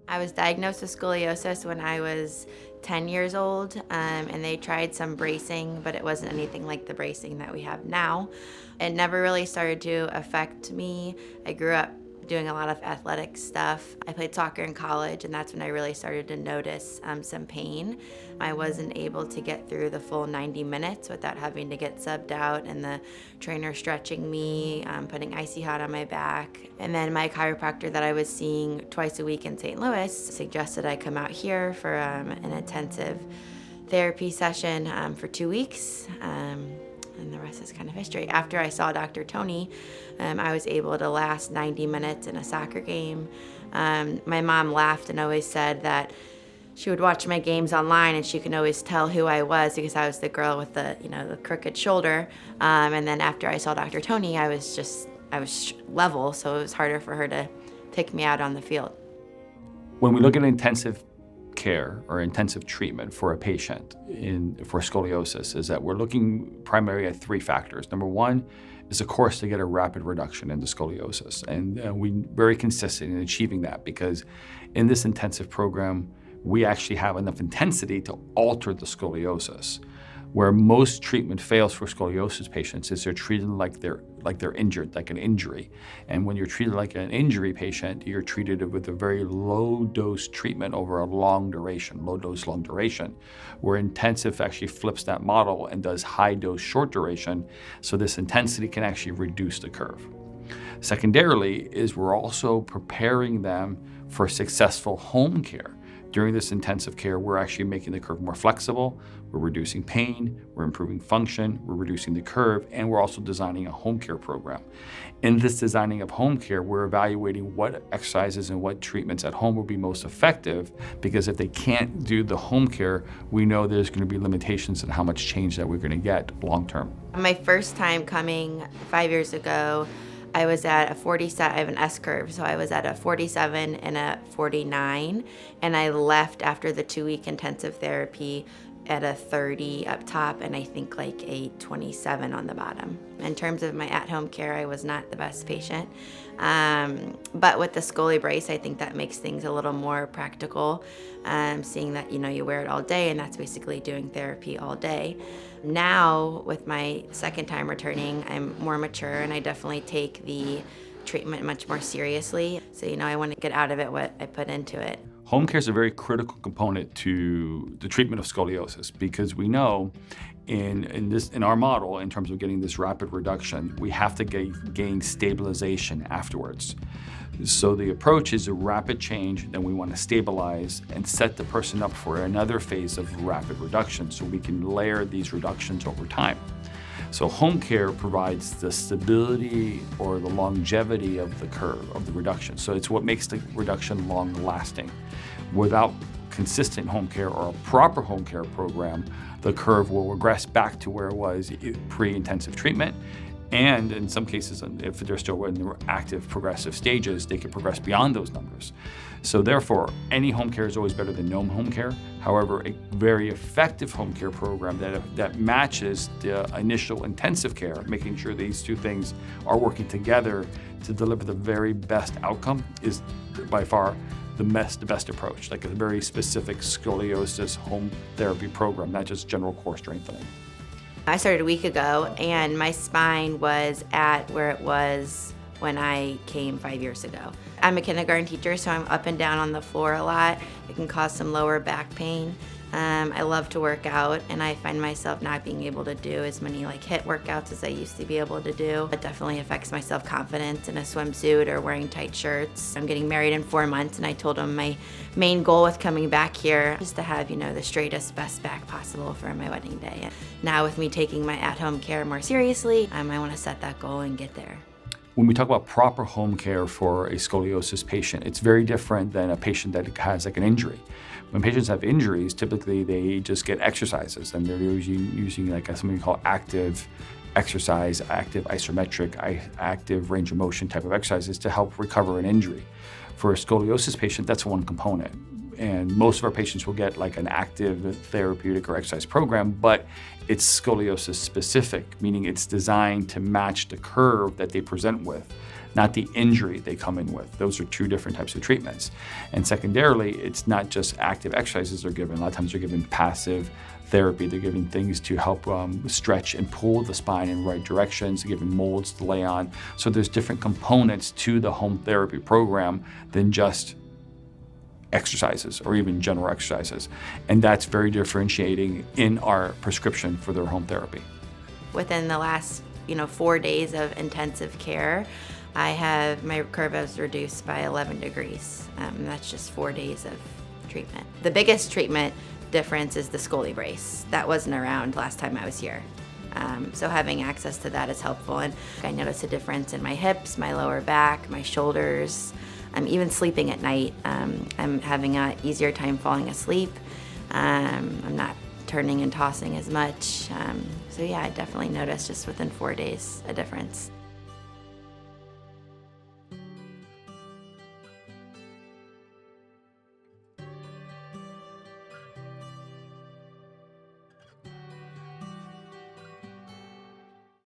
I was diagnosed with scoliosis when I was 10 years old, and they tried some bracing, but it wasn't anything like the bracing that we have now. It never really started to affect me. I grew up doing a lot of athletic stuff. I played soccer in college, and that's when I really started to notice some pain. I wasn't able to get through the full 90 minutes without having to get subbed out, and the trainer stretching me, putting icy hot on my back. And then my chiropractor that I was seeing twice a week in St. Louis suggested I come out here for an intensive therapy session for 2 weeks. And the rest is kind of history. After I saw Dr. Tony, I was able to last 90 minutes in a soccer game. My mom laughed and always said that she would watch my games online and she could always tell who I was because I was the girl with the crooked shoulder. And then after I saw Dr. Tony, I was level, so it was harder for her to pick me out on the field. When we look at intensive care or intensive treatment for a patient for scoliosis, is that we're looking primarily at three factors. Number one is, of course, to get a rapid reduction in the scoliosis. And we're very consistent in achieving that because in this intensive program, we actually have enough intensity to alter the scoliosis. Where most treatment fails for scoliosis patients is they're treated like they're injured, like an injury. And when you're treated like an injury patient, you're treated with a very low dose treatment over a long duration, low dose, long duration, where intensive actually flips that model and does high dose, short duration, so this intensity can actually reduce the curve. Secondarily is we're also preparing them for successful home care. During this intensive care, we're actually making the curve more flexible, we're reducing pain, we're improving function, we're reducing the curve, and we're also designing a home care program. In this designing of home care, we're evaluating what exercises and what treatments at home will be most effective, because if they can't do the home care, we know there's going to be limitations in how much change that we're going to get long term. My first time coming 5 years ago, I was at a 47, I have an S curve, so I was at a 47 and a 49, and I left after the 2-week intensive therapy at a 30 up top and I think like a 27 on the bottom. In terms of my at-home care, I was not the best patient. But with the Scoli brace, I think that makes things a little more practical, seeing that, you wear it all day and that's basically doing therapy all day. Now, with my second time returning, I'm more mature and I definitely take the treatment much more seriously. So, I want to get out of it what I put into it. Home care is a very critical component to the treatment of scoliosis because we know in our model, in terms of getting this rapid reduction, we have to gain stabilization afterwards. So the approach is a rapid change, then we want to stabilize and set the person up for another phase of rapid reduction so we can layer these reductions over time. So home care provides the stability or the longevity of the curve, of the reduction. So it's what makes the reduction long-lasting. Without consistent home care or a proper home care program, the curve will regress back to where it was pre-intensive treatment. And in some cases, if they're still in the active progressive stages, they can progress beyond those numbers. So therefore, any home care is always better than no home care. However, a very effective home care program that matches the initial intensive care, making sure these two things are working together to deliver the very best outcome, is by far the best approach, like a very specific scoliosis home therapy program, not just general core strengthening. I started a week ago and my spine was at where it was when I came 5 years ago. I'm a kindergarten teacher, so I'm up and down on the floor a lot. It can cause some lower back pain. I love to work out, and I find myself not being able to do as many HIIT workouts as I used to be able to do. It definitely affects my self-confidence in a swimsuit or wearing tight shirts. I'm getting married in 4 months, and I told him my main goal with coming back here is to have, the straightest, best back possible for my wedding day. And now with me taking my at-home care more seriously, I want to set that goal and get there. When we talk about proper home care for a scoliosis patient, it's very different than a patient that has an injury. When patients have injuries, typically they just get exercises and they're using something we call active exercise, active isometric, active range of motion type of exercises to help recover an injury. For a scoliosis patient, that's one component. And most of our patients will get an active therapeutic or exercise program, but it's scoliosis specific, meaning it's designed to match the curve that they present with, not the injury they come in with. Those are two different types of treatments. And secondarily, it's not just active exercises they're given. A lot of times they're given passive therapy. They're given things to help stretch and pull the spine in right directions. They're given molds to lay on. So there's different components to the home therapy program than just exercises or even general exercises. And that's very differentiating in our prescription for their home therapy. Within the last 4 days of intensive care, my curve was reduced by 11 degrees. That's just 4 days of treatment. The biggest treatment difference is the Scoli brace. That wasn't around last time I was here. So having access to that is helpful. And I noticed a difference in my hips, my lower back, my shoulders. Even sleeping at night, I'm having an easier time falling asleep. I'm not turning and tossing as much. So yeah, I definitely noticed just within 4 days a difference.